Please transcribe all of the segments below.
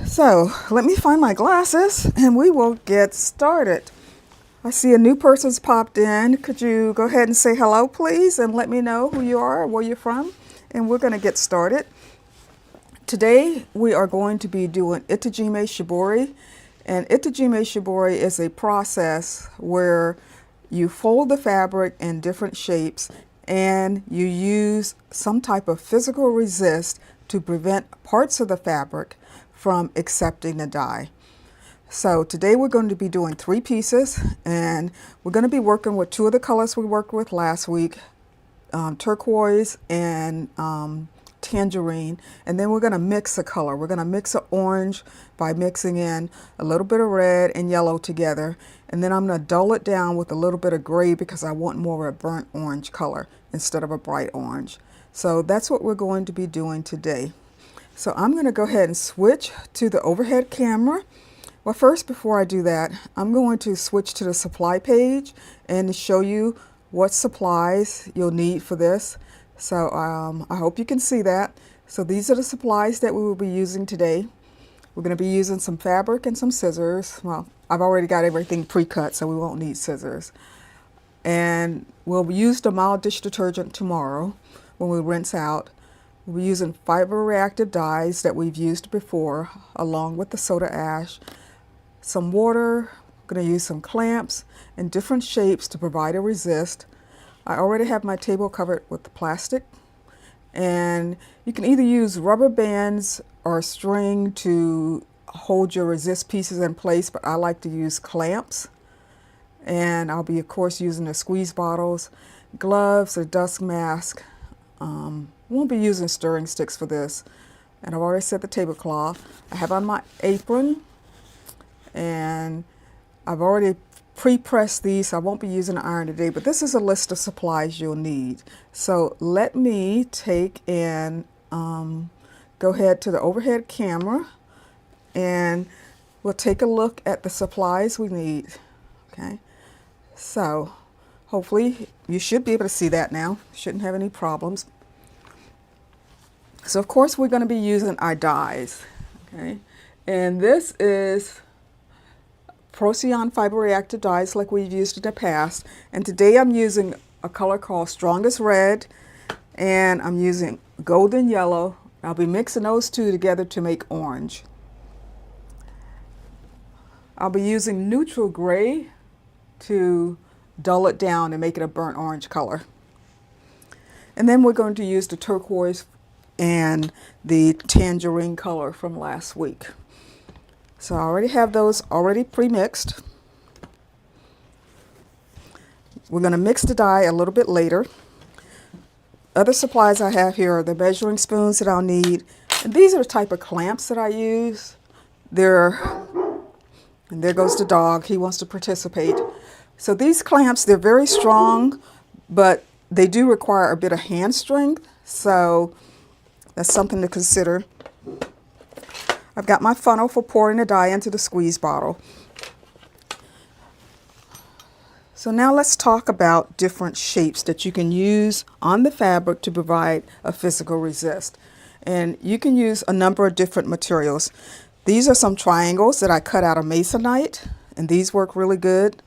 So let me find my glasses and we will get started. I see a new person's popped in. Could you go ahead and say hello, please, and let me know who you are, where you're from, and we're going to get started. Today we are going to be doing Itajime Shibori, and Itajime Shibori is a process where you fold the fabric in different shapes and you use some type of physical resist to prevent parts of the fabric from accepting the dye. So today we're going to be doing 3 pieces, and we're going to be working with 2 of the colors we worked with last week, turquoise and tangerine, and then we're going to mix a color. We're going to mix an orange by mixing in a little bit of red and yellow together, and then I'm going to dull it down with a little bit of gray because I want more of a burnt orange color instead of a bright orange. So that's what we're going to be doing today. So I'm going to go ahead and switch to the overhead camera. Well, first, before I do that, I'm going to switch to the supply page and show you what supplies you'll need for this. So I hope you can see that. So these are the supplies that we will be using today. We're going to be using some fabric and some scissors. Well, I've already got everything pre-cut, so we won't need scissors. And we'll use the mild dish detergent tomorrow when we rinse out. We'll be using fiber reactive dyes that we've used before, along with the soda ash, some water. I'm going to use some clamps in different shapes to provide a resist. I already have my table covered with the plastic, and you can either use rubber bands or string to hold your resist pieces in place, but I like to use clamps. And I'll be, of course, using the squeeze bottles, gloves, a dust mask. Won't be using stirring sticks for this. And I've already set the tablecloth. I have on my apron, and I've already pre-pressed these, so I won't be using an iron today, but this is a list of supplies you'll need. So let me take and go ahead to the overhead camera, and we'll take a look at the supplies we need. Okay, so hopefully you should be able to see that now. Shouldn't have any problems. So of course we're going to be using our dyes. Okay, and this is Procyon fiber reactive dyes like we've used in the past, and today I'm using a color called Strongest Red, and I'm using golden yellow. I'll be mixing those 2 together to make orange. I'll be using neutral gray to dull it down and make it a burnt orange color. And then we're going to use the turquoise and the tangerine color from last week. So I already have those already pre-mixed. We're going to mix the dye a little bit later. Other supplies I have here are the measuring spoons that I'll need. And these are the type of clamps that I use. And there goes the dog. He wants to participate. So these clamps, they're very strong, but they do require a bit of hand strength. So that's something to consider. I've got my funnel for pouring the dye into the squeeze bottle. So now let's talk about different shapes that you can use on the fabric to provide a physical resist. And you can use a number of different materials. These are some triangles that I cut out of masonite, and these work really good.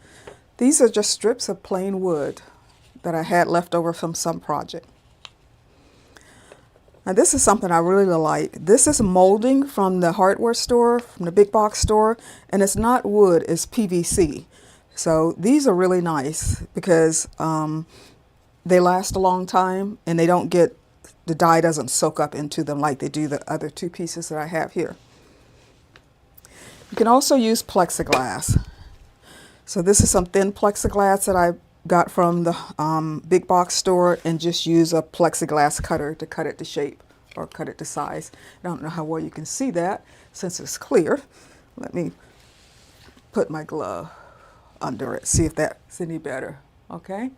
These are just strips of plain wood that I had left over from some project. Now this is something I really like. This is molding from the hardware store, from the big box store, and it's not wood, it's PVC. So these are really nice because they last a long time, and they don't get, the dye doesn't soak up into them like they do the other 2 pieces that I have here. You can also use plexiglass. So this is some thin plexiglass that I got from the big box store, and just use a plexiglass cutter to cut it to shape or cut it to size. I don't know how well you can see that since it's clear. Let me put my glove under it, see if that's any better. Okay.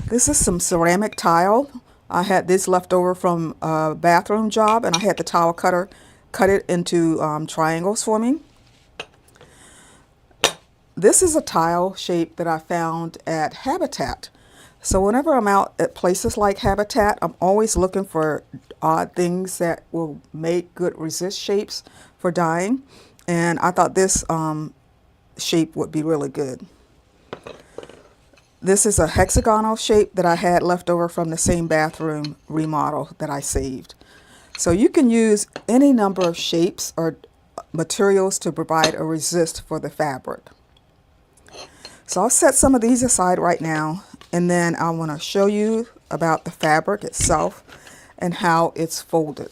This is some ceramic tile. I had this left over from a bathroom job, and I had the tile cutter cut it into triangles for me. This is a tile shape that I found at Habitat. So whenever I'm out at places like Habitat, I'm always looking for odd things that will make good resist shapes for dyeing. And I thought this shape would be really good. This is a hexagonal shape that I had left over from the same bathroom remodel that I saved. So you can use any number of shapes or materials to provide a resist for the fabric. So I'll set some of these aside right now, and then I want to show you about the fabric itself and how it's folded.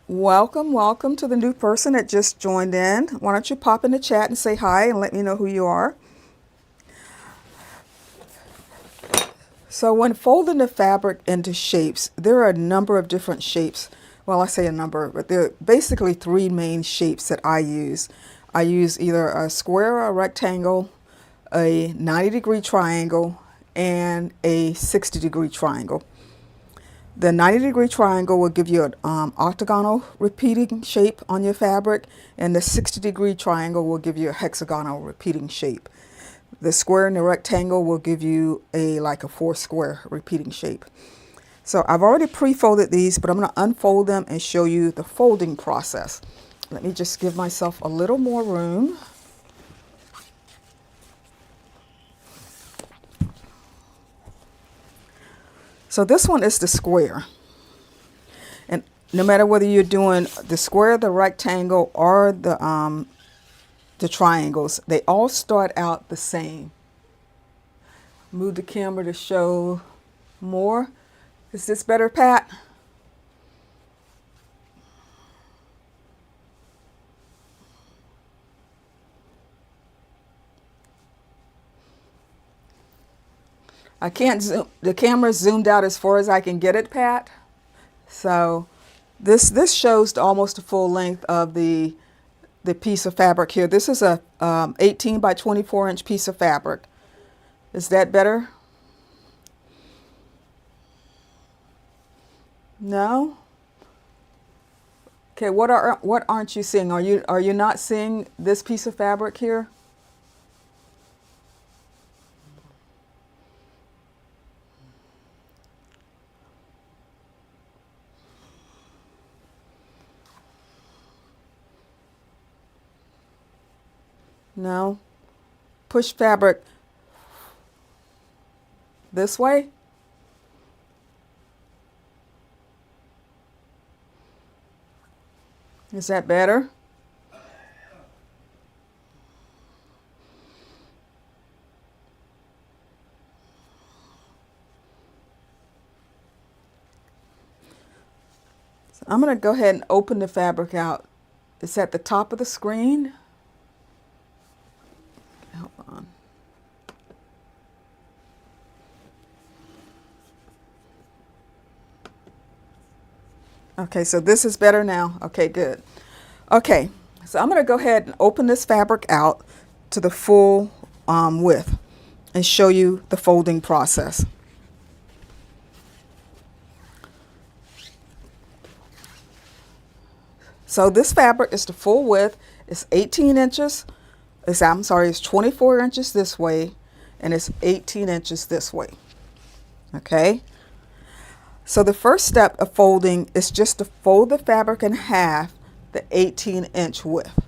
Welcome to the new person that just joined in. Why don't you pop in the chat and say hi and let me know who you are. So when folding the fabric into shapes, there are a number of different shapes. Well, I say a number, but there are basically three main shapes that I use. I use either a square or a rectangle, a 90-degree triangle, and a 60-degree triangle. The 90-degree triangle will give you an octagonal repeating shape on your fabric, and the 60-degree triangle will give you a hexagonal repeating shape. The square and the rectangle will give you like a 4-square repeating shape. So I've already pre-folded these, but I'm going to unfold them and show you the folding process. Let me just give myself a little more room. So this one is the square. And no matter whether you're doing the square, the rectangle, or the triangles, they all start out the same. Move the camera to show more. Is this better, Pat? I can't zoom, the camera's zoomed out as far as I can get it, Pat. So this shows almost the full length of the piece of fabric here. This is a 18 by 24 inch piece of fabric. Is that better? No? Okay, what aren't you seeing? Are you not seeing this piece of fabric here? No? Push fabric this way. Is that better? So I'm going to go ahead and open the fabric out. It's at the top of the screen. Hold on. Okay, so this is better now. Okay, good. Okay, so I'm going to go ahead and open this fabric out to the full width and show you the folding process. So this fabric is the full width. It's 18 inches. It's 24 inches this way, and it's 18 inches this way. Okay. So the first step of folding is just to fold the fabric in half, the 18-inch width.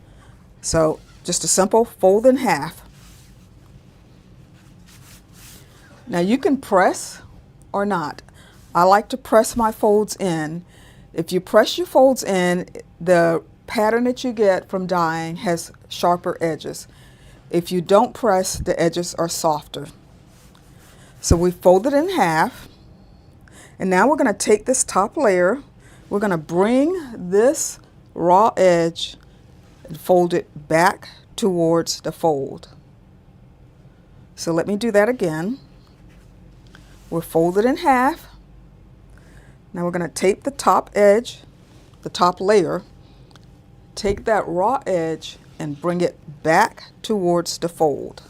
So just a simple fold in half. Now you can press or not. I like to press my folds in. If you press your folds in, the pattern that you get from dyeing has sharper edges. If you don't press, the edges are softer. So we fold it in half. And now we're going to take this top layer, we're going to bring this raw edge and fold it back towards the fold. So let me do that again. We're folded in half. Now we're going to tape the top edge, the top layer, take that raw edge and bring it back towards the fold.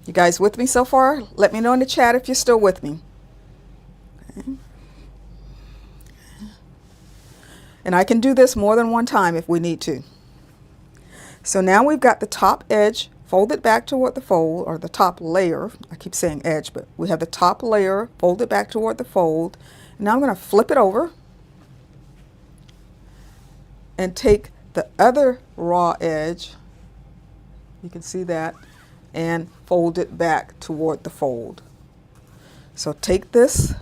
You guys with me so far? Let me know in the chat if you're still with me. And I can do this more than one time if we need to. So now we've got the top edge fold it back toward the fold, or the top layer. I keep saying edge, but we have the top layer, fold it back toward the fold. Now I'm going to flip it over and take the other raw edge, you can see that, and fold it back toward the fold. So take this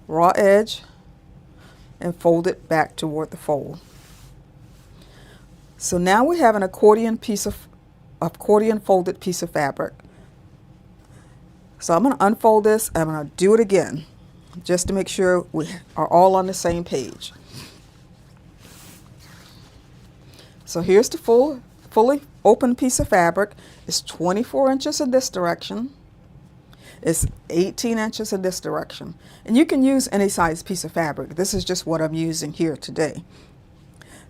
raw edge and fold it back toward the fold. So now we have an accordion folded piece of fabric. So I'm going to unfold this. I'm going to do it again just to make sure we are all on the same page. So here's the fully open piece of fabric. It's 24 inches in this direction. It's 18 inches in this direction. And you can use any size piece of fabric. This is just what I'm using here today.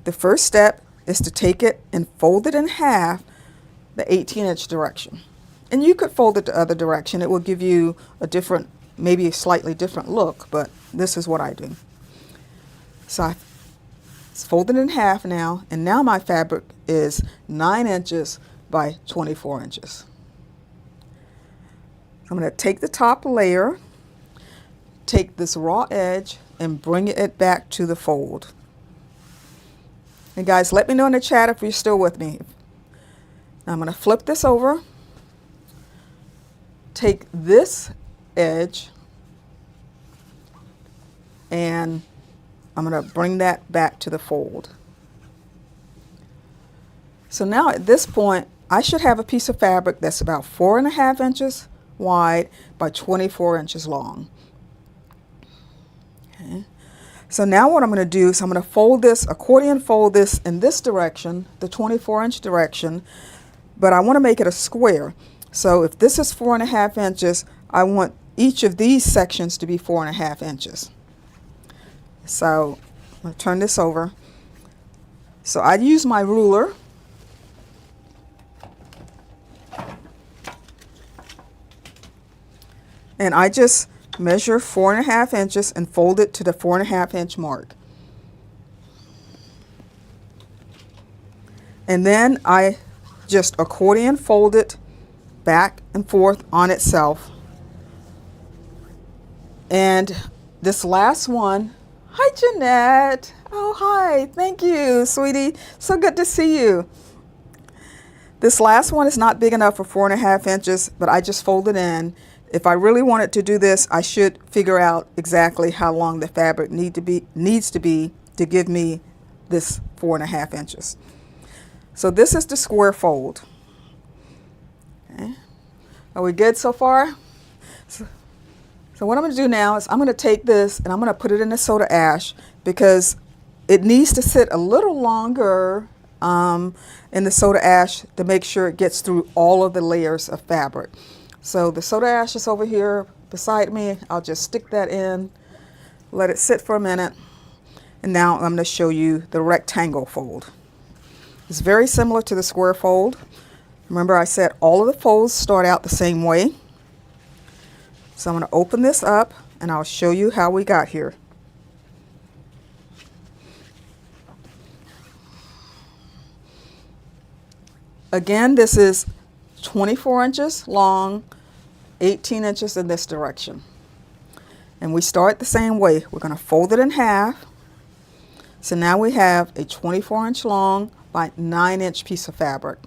The first step is to take it and fold it in half, the 18-inch direction. And you could fold it the other direction. It will give you a different, maybe a slightly different look, but this is what I do. So I fold it in half now, and now my fabric is 9 inches by 24 inches. I'm going to take the top layer, take this raw edge, and bring it back to the fold. And guys, let me know in the chat if you're still with me. Now I'm going to flip this over, take this edge, and I'm going to bring that back to the fold. So now at this point, I should have a piece of fabric that's about 4.5 inches wide by 24 inches long. Okay. So now what I'm going to do is I'm going to fold this, accordion fold this in this direction, the 24-inch direction, but I want to make it a square. So if this is 4.5 inches, I want each of these sections to be 4.5 inches. So I'm going to turn this over. So I use my ruler. And I just measure 4.5 inches and fold it to the 4.5 inch mark. And then I just accordion fold it back and forth on itself. And this last one, hi Jeanette. Oh, hi, thank you, sweetie. So good to see you. This last one is not big enough for 4.5 inches, but I just fold it in. If I really wanted to do this, I should figure out exactly how long the fabric needs to be to give me this 4.5 inches. So this is the square fold. Okay. Are we good so far? So what I'm going to do now is I'm going to take this and I'm going to put it in the soda ash because it needs to sit a little longer in the soda ash to make sure it gets through all of the layers of fabric. So the soda ash is over here beside me. I'll just stick that in, let it sit for a minute, and now I'm going to show you the rectangle fold. It's very similar to the square fold. Remember I said all of the folds start out the same way. So I'm going to open this up and I'll show you how we got here. Again, this is 24 inches long, 18 inches in this direction. And we start the same way. We're going to fold it in half. So now we have a 24-inch long by 9-inch piece of fabric.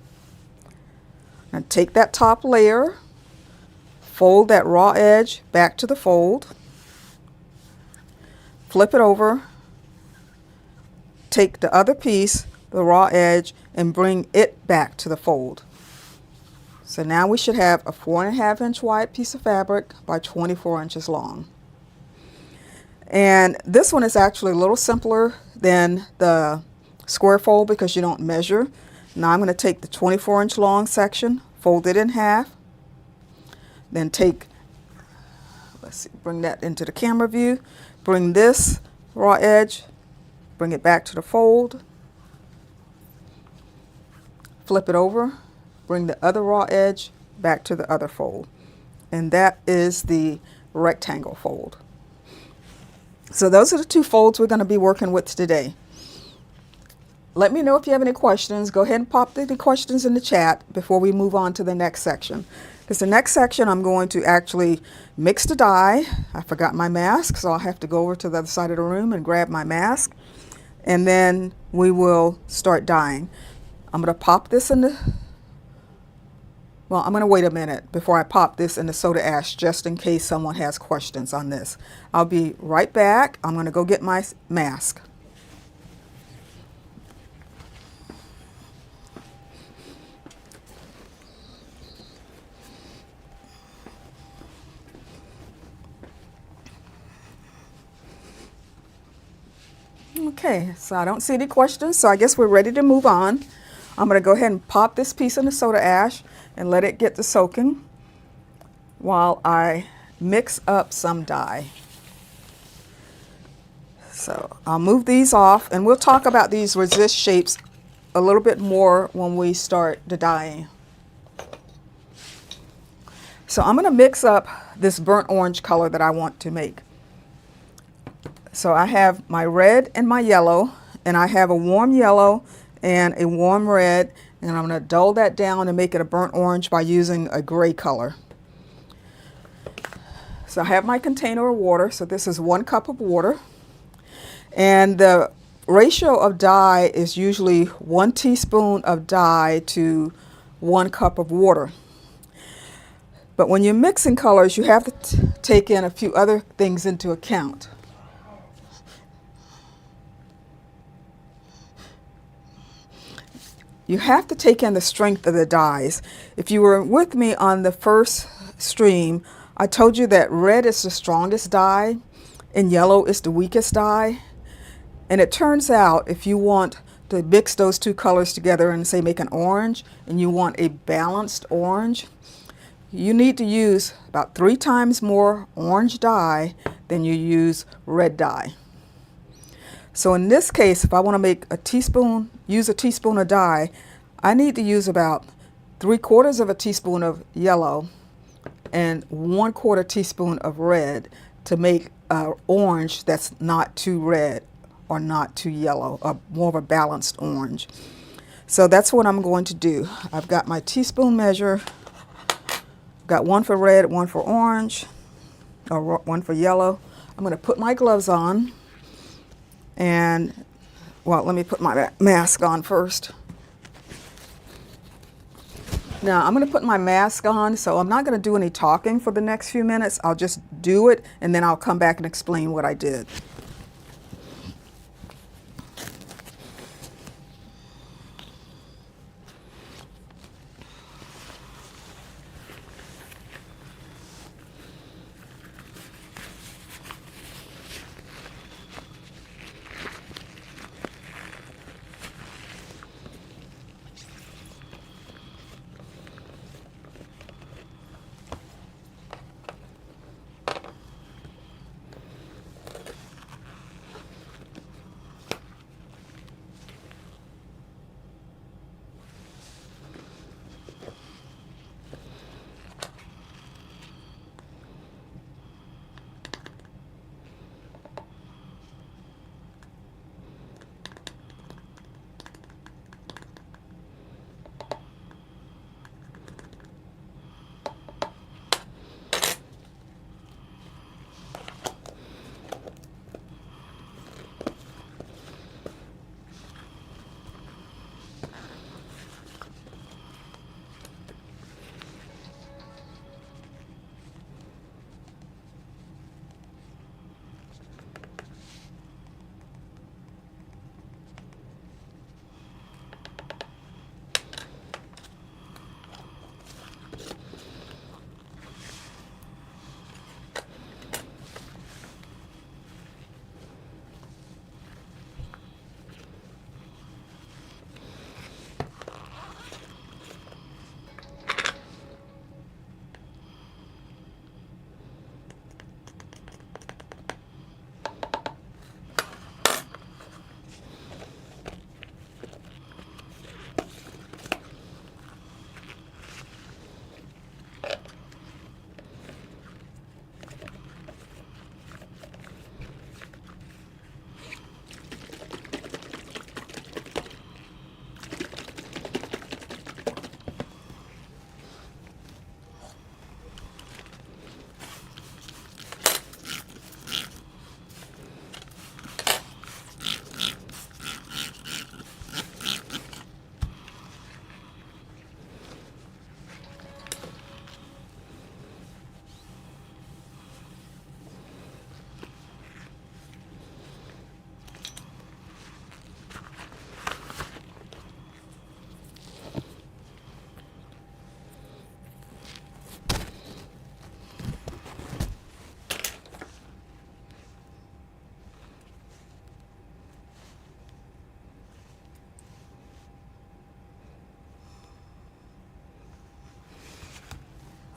I'm going to take that top layer, fold that raw edge back to the fold, flip it over, take the other piece, the raw edge, and bring it back to the fold. So now we should have a 4.5 inch wide piece of fabric by 24 inches long. And this one is actually a little simpler than the square fold because you don't measure. Now I'm going to take the 24-inch long section, fold it in half, then take, let's see, bring that into the camera view, bring this raw edge, bring it back to the fold, flip it over, bring the other raw edge back to the other fold. And that is the rectangle fold. So those are the two folds we're going to be working with today. let me know if you have any questions. Go ahead and pop the questions in the chat before we move on to the next section. Because the next section, I'm going to actually mix the dye. I forgot my mask, so I'll have to go over to the other side of the room and grab my mask. And then we will start dyeing. I'm going to pop this in the... Well, I'm going to wait a minute before I pop this in the soda ash, just in case someone has questions on this. I'll be right back. I'm going to go get my mask. Okay, so I don't see any questions, so I guess we're ready to move on. I'm going to go ahead and pop this piece in the soda ash and let it get to soaking while I mix up some dye. So I'll move these off, and we'll talk about these resist shapes a little bit more when we start the dyeing. So I'm going to mix up this burnt orange color that I want to make. So I have my red and my yellow, and I have a warm yellow and a warm red, and I'm going to dull that down and make it a burnt orange by using a gray color. So I have my container of water, so this is 1 cup of water, and the ratio of dye is usually 1 teaspoon of dye to 1 cup of water. But when you're mixing colors, you have to take in a few other things into account. You have to take in the strength of the dyes. If you were with me on the first stream, I told you that red is the strongest dye and yellow is the weakest dye. And it turns out if you want to mix those two colors together and say make an orange, and you want a balanced orange, you need to use about 3 times more orange dye than you use red dye. So in this case, if I want to make a teaspoon, use a teaspoon of dye, I need to use about 3/4 of a teaspoon of yellow and 1/4 teaspoon of red to make an orange that's not too red or not too yellow, or more of a balanced orange. So that's what I'm going to do. I've got my teaspoon measure, got 1 for red, 1 for orange, or 1 for yellow. I'm going to put my gloves on. And, well, let me put my mask on first. Now, I'm going to put my mask on, so I'm not going to do any talking for the next few minutes. I'll just do it, and then I'll come back and explain what I did.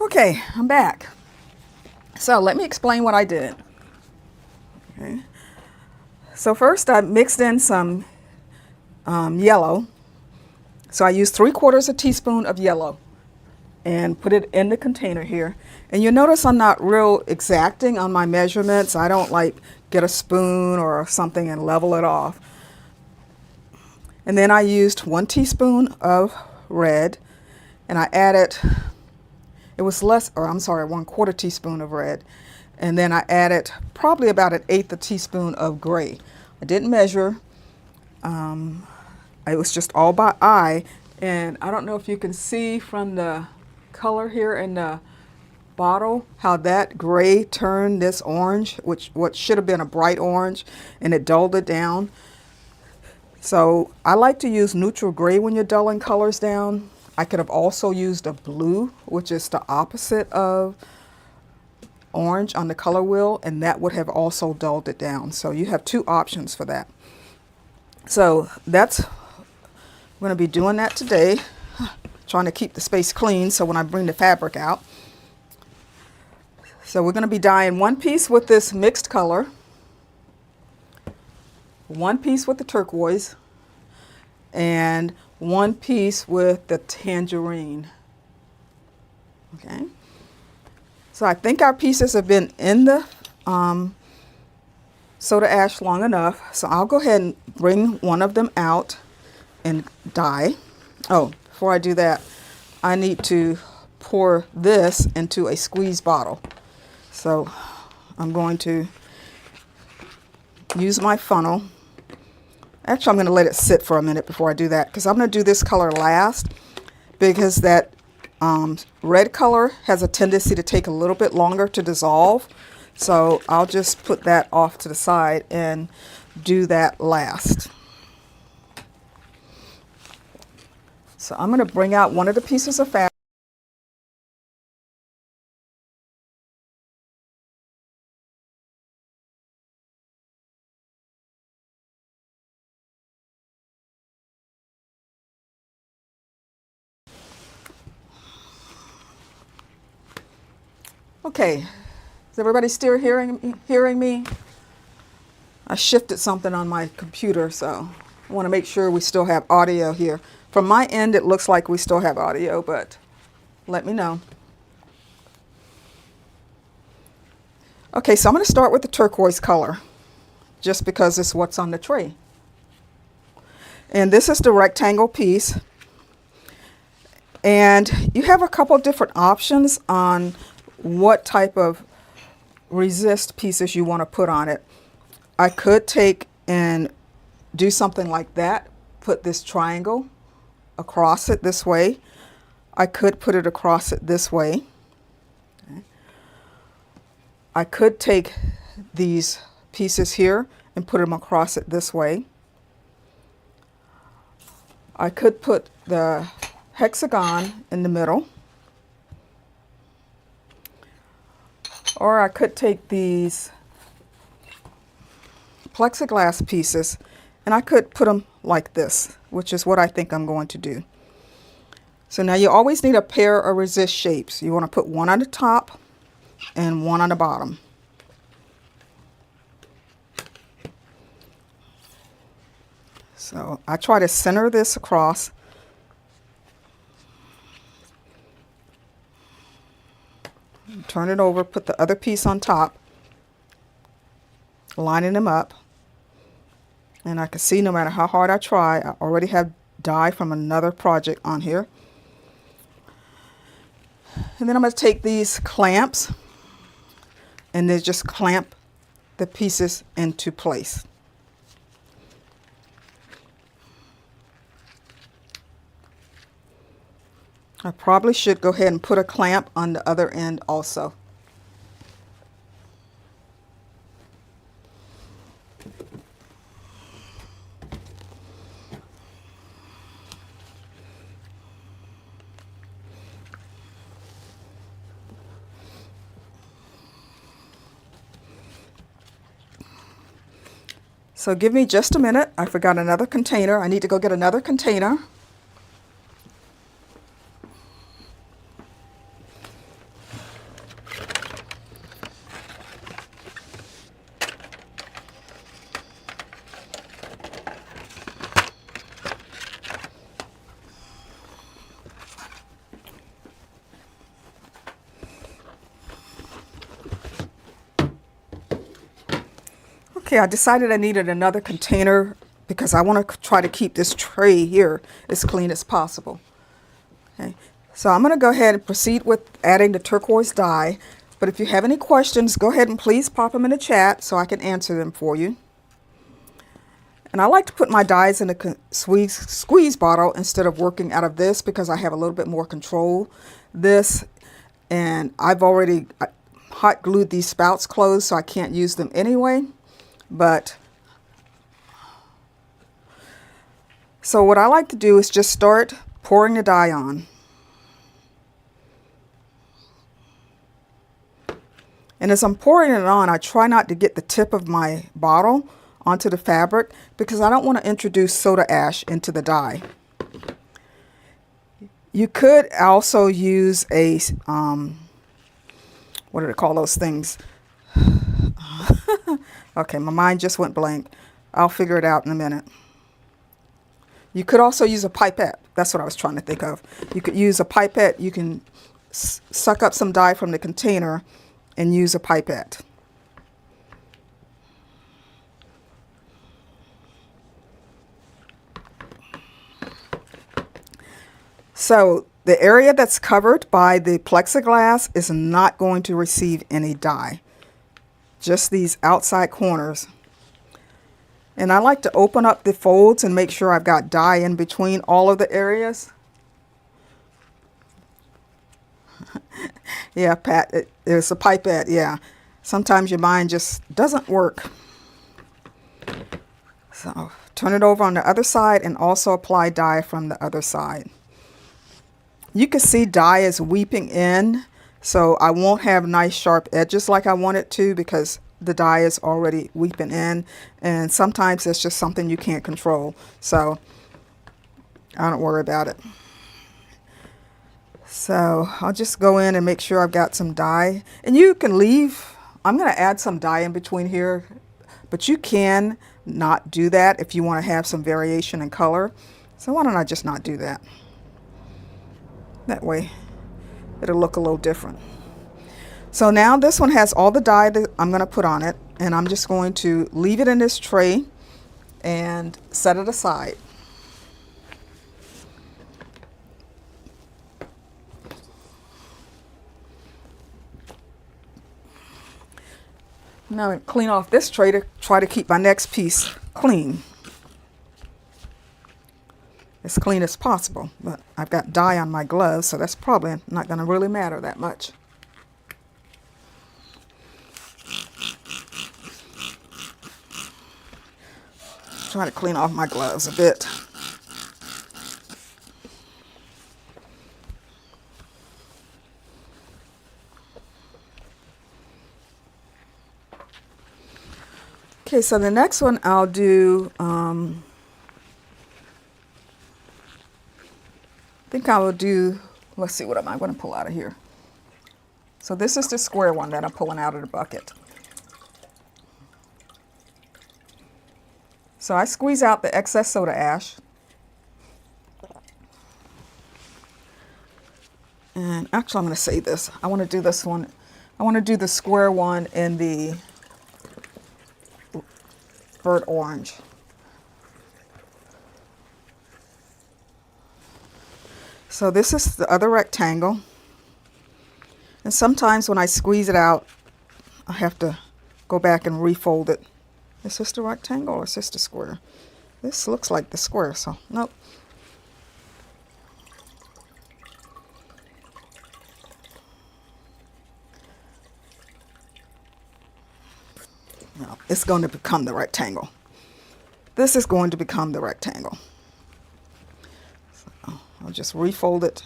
Okay, I'm back. So let me explain what I did. Okay. So first I mixed in some yellow. So I used 3/4 teaspoon of yellow and put it in the container here. And you notice I'm not real exacting on my measurements. I don't like get a spoon or something and level it off. And then I used 1 teaspoon of red, and I added, it was less, or I'm sorry, 1/4 teaspoon of red. And then I added probably about 1/8 teaspoon of gray. I didn't measure. It was just all by eye. And I don't know if you can see from the color here in the bottle how that gray turned this orange, which what should have been a bright orange, and it dulled it down. So I like to use neutral gray when you're dulling colors down. I could have also used a blue, which is the opposite of orange on the color wheel, and that would have also dulled it down. So you have 2 options for that. So that's, I'm going to be doing that today, trying to keep the space clean so when I bring the fabric out. So we're going to be dyeing 1 piece with this mixed color, 1 piece with the turquoise, and 1 piece with the tangerine. Okay. So I think our pieces have been in the soda ash long enough. So I'll go ahead and bring one of them out and dye. Oh, before I do that, I need to pour this into a squeeze bottle. So I'm going to use my funnel. Actually, I'm going to let it sit for a minute before I do that, because I'm going to do this color last, because that red color has a tendency to take a little bit longer to dissolve. So I'll just put that off to the side and do that last. So I'm going to bring out one of the pieces of fabric. Okay, is everybody still hearing me? I shifted something on my computer, so I want to make sure we still have audio here. From my end, it looks like we still have audio, but let me know. Okay, so I'm going to start with the turquoise color, just because it's what's on the tray. And this is the rectangle piece. And you have a couple different options on what type of resist pieces you want to put on it. I could take and do something like that, put this triangle across it this way. I could put it across it this way. Okay. I could take these pieces here and put them across it this way. I could put the hexagon in the middle. Or I could take these plexiglass pieces and I could put them like this, which is what I think I'm going to do. So now you always need a pair of resist shapes. You want to put one on the top and one on the bottom. So I try to center this across. Turn it over, put the other piece on top, lining them up. And I can see no matter how hard I try, I already have dye from another project on here. And then I'm going to take these clamps and then just clamp the pieces into place. I probably should go ahead and put a clamp on the other end also. So give me just a minute. I forgot another container. I need to go get another container. Okay, I decided I needed another container because I want to try to keep this tray here as clean as possible. Okay, so I'm going to go ahead and proceed with adding the turquoise dye. But if you have any questions, go ahead and please pop them in the chat so I can answer them for you. And I like to put my dyes in a squeeze bottle instead of working out of this because I have a little bit more control. And I've already hot glued these spouts closed, so I can't use them anyway. So what I like to do is just start pouring the dye on. And as I'm pouring it on, I try not to get the tip of my bottle onto the fabric because I don't want to introduce soda ash into the dye. You could also use a, what do they call those things? Okay, my mind just went blank. I'll figure it out in a minute. You could also use a pipette. That's what I was trying to think of. You could use a pipette. You can suck up some dye from the container and use a pipette. So the area that's covered by the plexiglass is not going to receive any dye. Just these outside corners. And I like to open up the folds and make sure I've got dye in between all of the areas. Yeah, Pat, there's a pipette, yeah. Sometimes your mind just doesn't work. So turn it over on the other side and also apply dye from the other side. You can see dye is weeping in, so I won't have nice sharp edges like I want it to because the dye is already weeping in, and sometimes it's just something you can't control, so I don't worry about it. So I'll just go in and make sure I've got some dye, and you can leave. I'm going to add some dye in between here, but you can not do that if you want to have some variation in color. So why don't I just not do that? That way it'll look a little different. So now this one has all the dye that I'm going to put on it, and I'm just going to leave it in this tray and set it aside. Now I clean off this tray to try to keep my next piece clean. As clean as possible, but I've got dye on my gloves, so that's probably not going to really matter that much. Try to clean off my gloves a bit. Okay, so the next one I'll do, I think I will do, let's see, what am I going to pull out of here? So this is the square one that I'm pulling out of the bucket. So I squeeze out the excess soda ash. And actually I'm going to say this. I want to do this one. I want to do the square one in the burnt orange. So this is the other rectangle. And sometimes when I squeeze it out, I have to go back and refold it. Is this the rectangle or is this the square? This looks like the square, so nope. No, it's going to become the rectangle. This is going to become the rectangle. So I'll just refold it.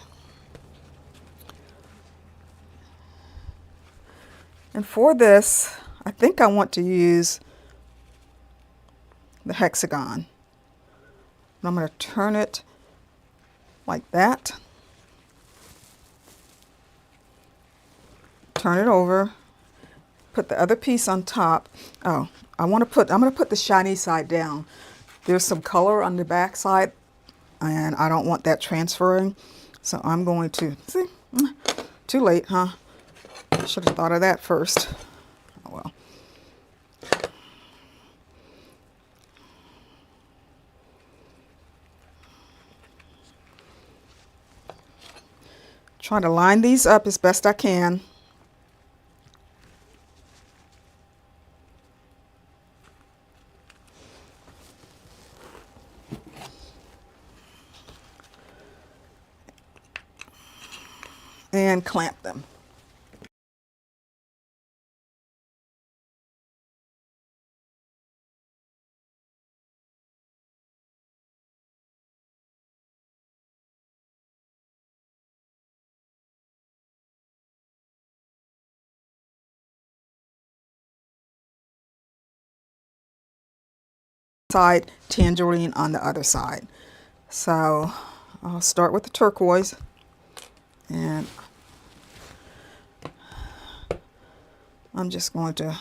And for this, I think I want to use the hexagon. And I'm going to turn it like that. Turn it over. Put the other piece on top. Oh, I'm going to put the shiny side down. There's some color on the back side, and I don't want that transferring. So I'm going to, see, too late, huh? Should have thought of that first. Oh well. Try to line these up as best I can. And clamp them. Side, tangerine on the other side. So I'll start with the turquoise, and I'm just going to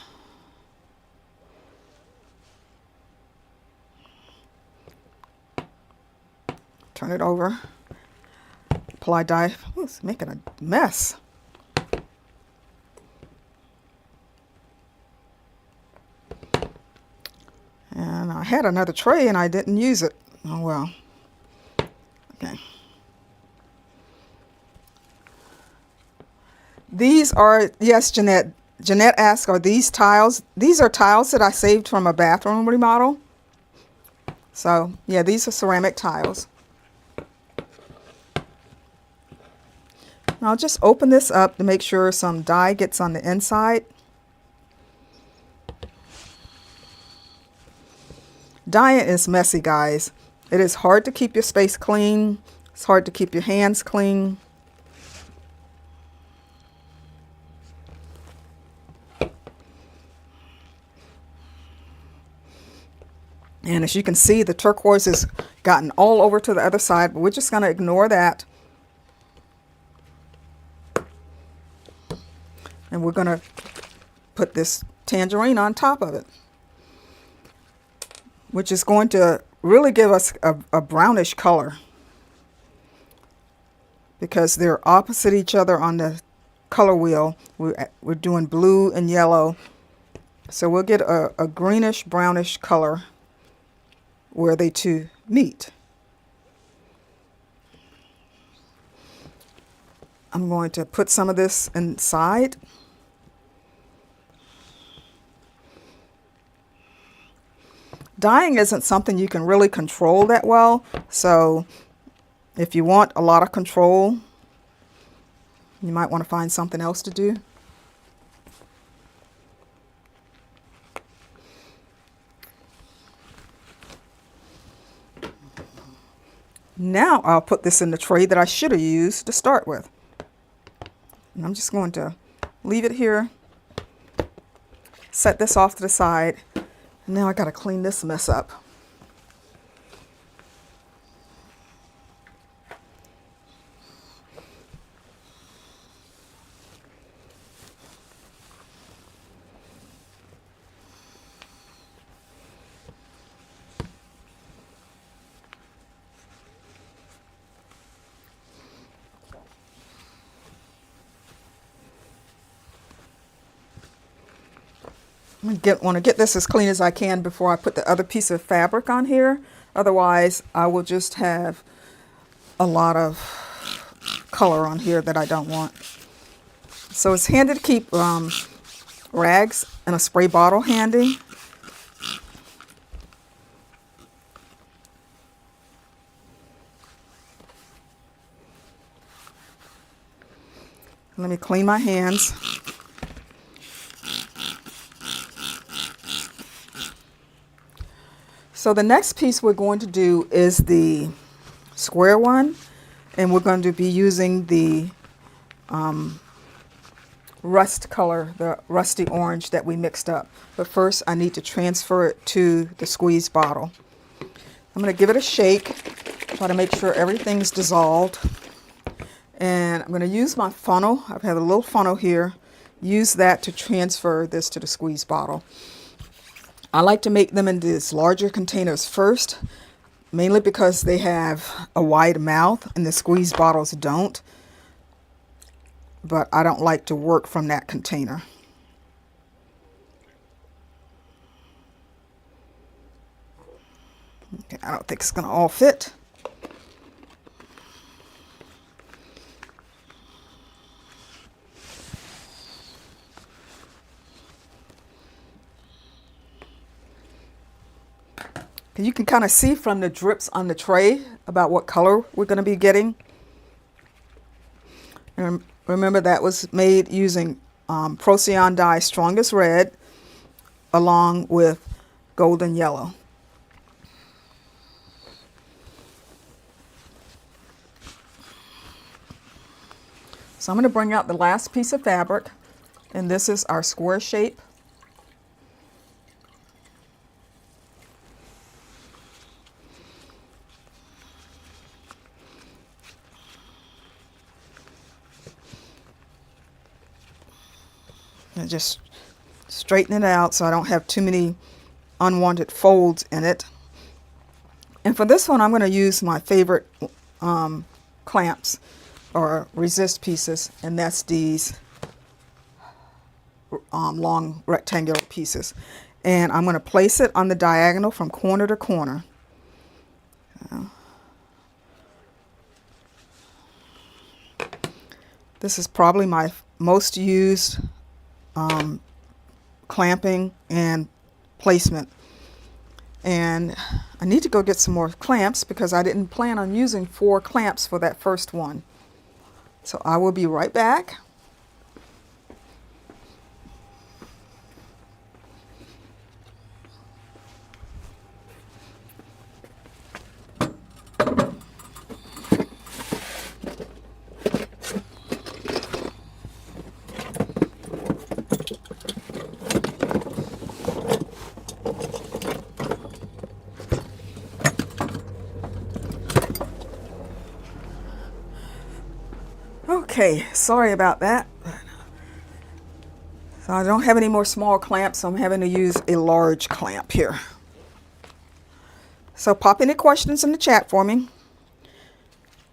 turn it over, apply dye. Ooh, it's making a mess. And I had another tray and I didn't use it. Oh well. Okay. These are, yes, Jeanette. Jeanette asked, are these tiles? These are tiles that I saved from a bathroom remodel. So, yeah, these are ceramic tiles. I'll just open this up to make sure some dye gets on the inside. Dyeing is messy, guys. It is hard to keep your space clean. It's hard to keep your hands clean. And as you can see, the turquoise has gotten all over to the other side, but we're just going to ignore that. And we're going to put this tangerine on top of it, which is going to really give us a brownish color, because they're opposite each other on the color wheel. We're doing blue and yellow, so we'll get a greenish brownish color where they two meet. I'm going to put some of this inside. Dyeing isn't something you can really control that well, so if you want a lot of control, you might want to find something else to do. Now I'll put this in the tray that I should have used to start with. And I'm just going to leave it here, set this off to the side. Now I got to clean this mess up. I want to get this as clean as I can before I put the other piece of fabric on here. Otherwise, I will just have a lot of color on here that I don't want. So it's handy to keep rags and a spray bottle handy. Let me clean my hands. So the next piece we're going to do is the square one, and we're going to be using the rust color, the rusty orange that we mixed up. But first I need to transfer it to the squeeze bottle. I'm going to give it a shake, try to make sure everything's dissolved. And I'm going to use my funnel. I've had a little funnel here. Use that to transfer this to the squeeze bottle. I like to make them in these larger containers first, mainly because they have a wide mouth and the squeeze bottles don't. But I don't like to work from that container. Okay, I don't think it's going to all fit. You can kind of see from the drips on the tray about what color we're going to be getting. And remember, that was made using Procyon dye Strongest Red along with golden yellow. So I'm going to bring out the last piece of fabric, and this is our square shape. And just straighten it out so I don't have too many unwanted folds in it. And for this one, I'm going to use my favorite clamps or resist pieces, and that's these long rectangular pieces. And I'm going to place it on the diagonal from corner to corner. This is probably my most used clamping and placement. And I need to go get some more clamps because I didn't plan on using 4 clamps for that first one. So I will be right back. Okay, sorry about that. So I don't have any more small clamps, so I'm having to use a large clamp here. So pop any questions in the chat for me.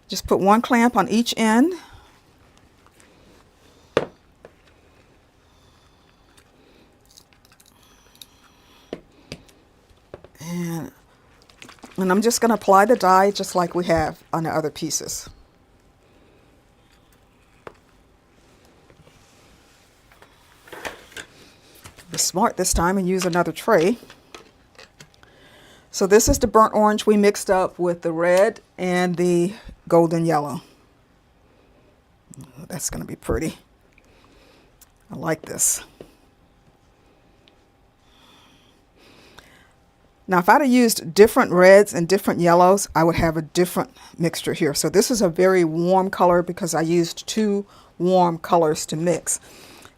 Just put 1 clamp on each end. And I'm just going to apply the dye just like we have on the other pieces. Be smart this time and use another tray. So this is the burnt orange we mixed up with the red and the golden yellow. Oh, that's going to be pretty. I like this. Now, if I'd have used different reds and different yellows, I would have a different mixture here. So this is a very warm color because I used 2 warm colors to mix.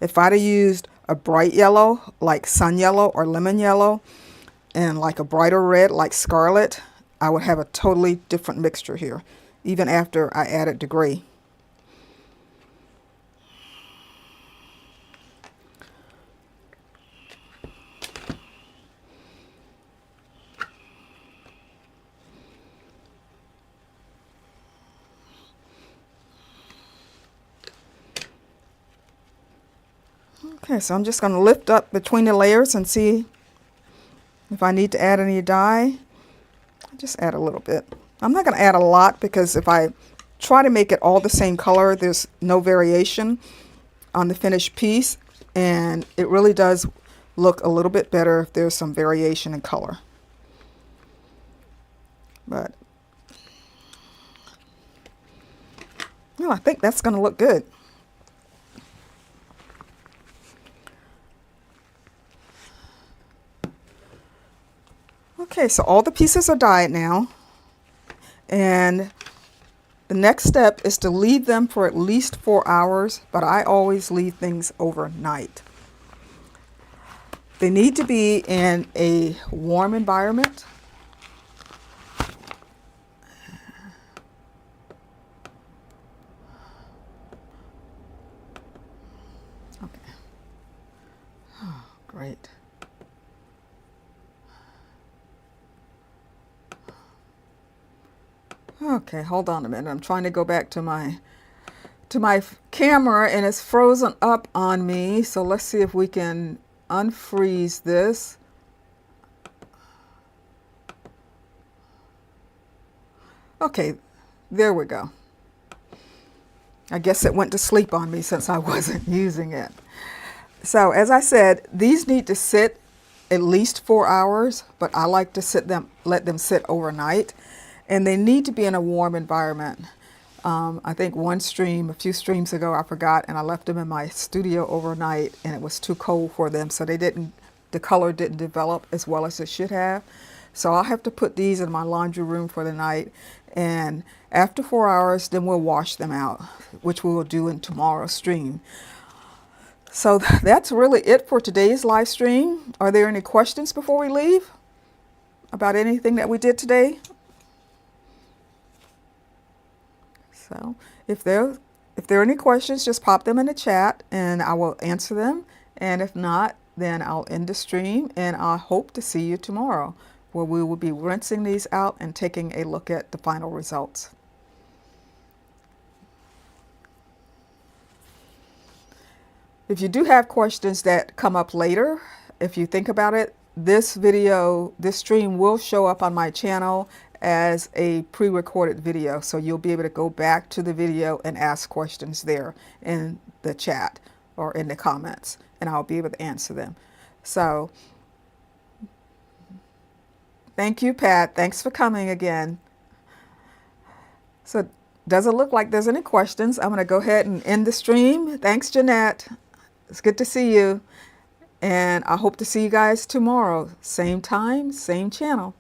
If I'd have used a bright yellow like sun yellow or lemon yellow and like a brighter red like scarlet, I would have a totally different mixture here, even after I added the gray. Okay, so I'm just going to lift up between the layers and see if I need to add any dye. Just add a little bit. I'm not going to add a lot because if I try to make it all the same color, there's no variation on the finished piece, and it really does look a little bit better if there's some variation in color. But well, I think that's going to look good. Okay, so all the pieces are dyed now, and the next step is to leave them for at least 4 hours, but I always leave things overnight. They need to be in a warm environment. Okay. Oh, great. Okay, hold on a minute. I'm trying to go back to my camera and it's frozen up on me. So let's see if we can unfreeze this. Okay, there we go. I guess it went to sleep on me since I wasn't using it. So as I said, these need to sit at least 4 hours, but I like to let them sit overnight. And they need to be in a warm environment. I think a few streams ago, I forgot, and I left them in my studio overnight, and it was too cold for them, so the color didn't develop as well as it should have. So I'll have to put these in my laundry room for the night, and after 4 hours, then we'll wash them out, which we will do in tomorrow's stream. So that's really it for today's live stream. Are there any questions before we leave about anything that we did today? So if there are any questions, just pop them in the chat and I will answer them. And if not, then I'll end the stream, and I hope to see you tomorrow, where we will be rinsing these out and taking a look at the final results. If you do have questions that come up later, if you think about it, this stream will show up on my channel as a pre-recorded video. So you'll be able to go back to the video and ask questions there in the chat or in the comments, and I'll be able to answer them. So thank you, Pat. Thanks for coming again. So doesn't look like there's any questions. I'm going to go ahead and end the stream. Thanks, Jeanette. It's good to see you. And I hope to see you guys tomorrow. Same time, same channel.